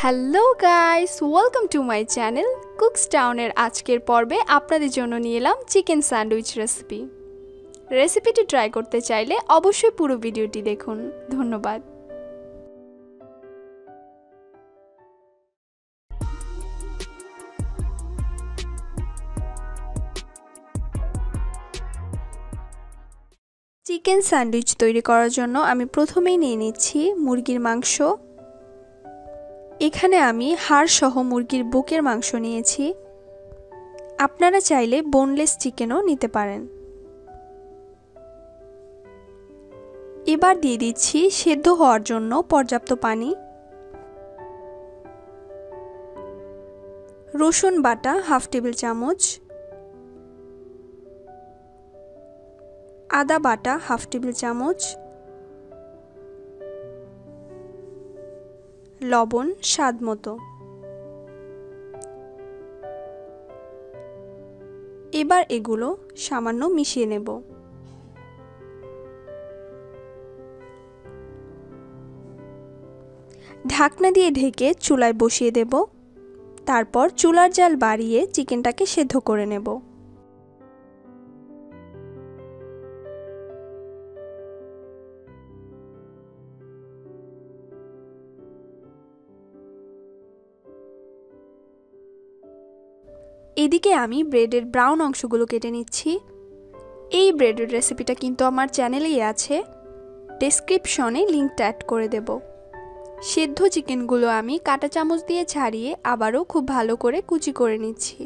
Hello guys, welcome to my channel cooks টাউনের আজকের পর্বে আপনাদের জন্য নিয়ে এলাম চিকেন স্যান্ডউইচ রেসিপিটি ট্রাই করতে চাইলে অবশ্যই পুরো ভিডিওটি দেখুন। ধন্যবাদ। চিকেন স্যান্ডউইচ তৈরি করার জন্য আমি প্রথমেই নিয়ে নিচ্ছি মুরগির মাংস। এখানে আমি হাড় সহ মুরগির বুকের মাংস নিয়েছি। আপনারা চাইলে বোনলেস চিকেনও নিতে পারেন। এবার দিয়ে দিচ্ছি সেদ্ধ হওয়ার জন্য পর্যাপ্ত পানি। রসুন বাটা হাফ টেবিল চামচ, আদা বাটা হাফ টেবিল চামচ, লবণ স্বাদ মতো। এবার এগুলো সামান্য মিশিয়ে নেব। ঢাকনা দিয়ে ঢেকে চুলায় বসিয়ে দেব। তারপর চুলার জাল বাড়িয়ে চিকেনটাকে সেদ্ধ করে নেব। এদিকে আমি ব্রেডের ব্রাউন অংশগুলো কেটে নিচ্ছি। এই ব্রেডের রেসিপিটা কিন্তু আমার চ্যানেলেই আছে, ডেসক্রিপশনে লিঙ্কটা অ্যাড করে দেব। সেদ্ধ চিকেনগুলো আমি কাঁটা চামচ দিয়ে ছাড়িয়ে আবারও খুব ভালো করে কুচি করে নিচ্ছি।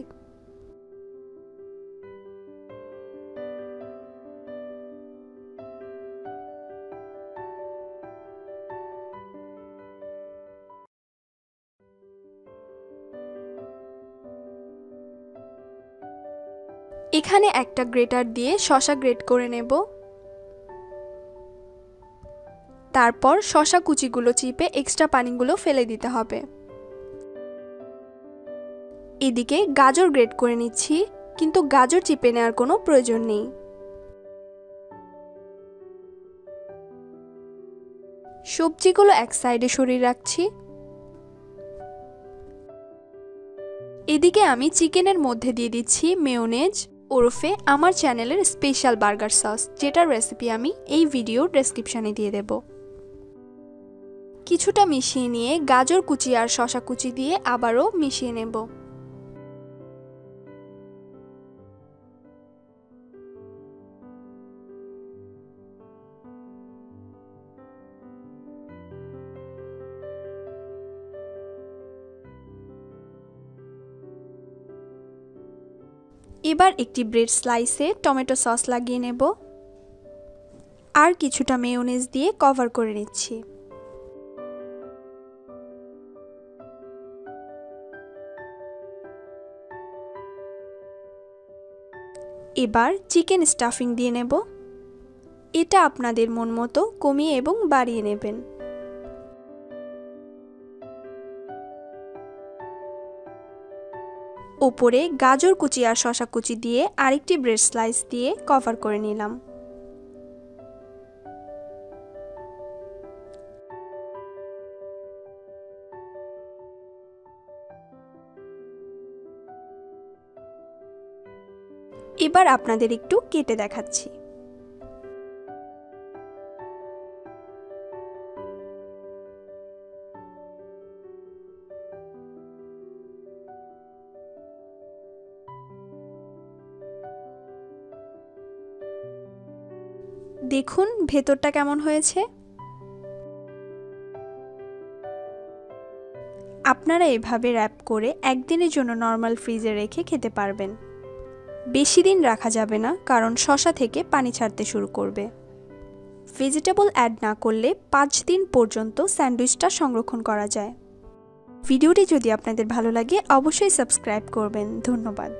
এখানে একটা গ্রেটার দিয়ে শসা গ্রেট করে নেব। তারপর শসা কুচিগুলো চিপে এক্সট্রা পানিগুলো ফেলে দিতে হবে। এদিকে গাজর গ্রেট করে নিচ্ছি, কিন্তু গাজর চিপে নেওয়ার কোনো প্রয়োজন নেই। সবজিগুলো এক সাইডে সরিয়ে রাখছি। এদিকে আমি চিকেনের মধ্যে দিয়ে দিচ্ছি মেয়োনেজ ওরফে আমার চ্যানেলের স্পেশাল বার্গার সস, যেটার রেসিপি আমি এই ভিডিওর ডেসক্রিপশনে দিয়ে দেব। কিছুটা মিশিয়ে নিয়ে গাজর কুচি আর শসা কুচি দিয়ে আবারও মিশিয়ে নেব। এবার একটি ব্রেড স্লাইসে টমেটো সস লাগিয়ে নেব আর কিছুটা মেয়োনেজ দিয়ে কভার করে নিচ্ছি। এবার চিকেন স্টাফিং দিয়ে নেব। এটা আপনাদের মন মতো কমিয়ে এবং বাড়িয়ে নেবেন। ওপরে গাজর কুচি আর শসা কুচি দিয়ে আরেকটি ব্রেড স্লাইস দিয়ে কভার করে নিলাম। এবার আপনাদের একটু কেটে দেখাচ্ছি। দেখুন ভেতরটা কেমন হয়েছে। আপনারা এভাবে র্যাপ করে একদিনের জন্য নরমাল ফ্রিজে রেখে খেতে পারবেন। বেশি দিন রাখা যাবে না, কারণ শসা থেকে পানি ছাড়তে শুরু করবে। ভেজিটেবল অ্যাড না করলে 5 দিন পর্যন্ত স্যান্ডউইচটা সংরক্ষণ করা যায়। ভিডিওটি যদি আপনাদের ভালো লাগে অবশ্যই সাবস্ক্রাইব করবেন। ধন্যবাদ।